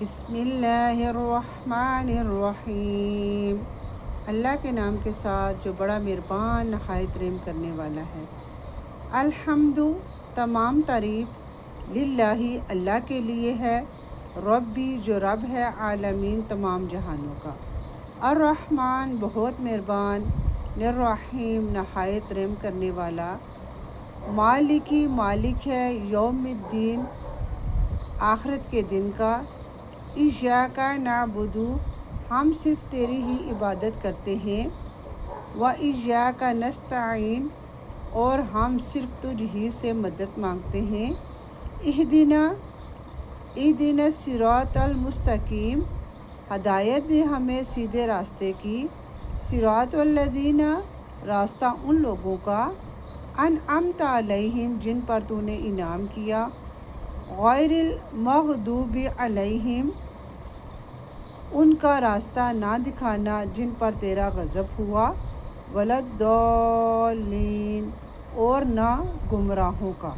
بسم اللہ الرحمن الرحیم، اللہ کے نام کے ساتھ جو بڑا مہربان نہایت رحم کرنے والا ہے۔ الحمد، تمام تعریف، للہ، اللہ کے لیے ہے، ربی، جو رب ہے، عالمین، تمام جہانوں کا، الرحمن، بہت مہربان، الرحیم، نہایت رحم کرنے والا، مالکی، مالک ہے، یوم الدین، آخرت کے دن کا، ایاک نعبد، ہم صرف تیری ہی عبادت کرتے ہیں، و ایاک نستعین، اور ہم صرف تجھ ہی سے مدد مانگتے ہیں، اہدنا الصراط المستقیم، ہدایت دے ہمیں سیدھے راستے کی، صراط الذین، راستہ ان لوگوں کا، انعمت علیہم، جن پر تو نے انعام کیا، غیر المغضوب علیہم، ان کا راستہ نہ دکھانا جن پر تیرا غضب ہوا، ولا الضالین، اور نہ گمراہوں کا۔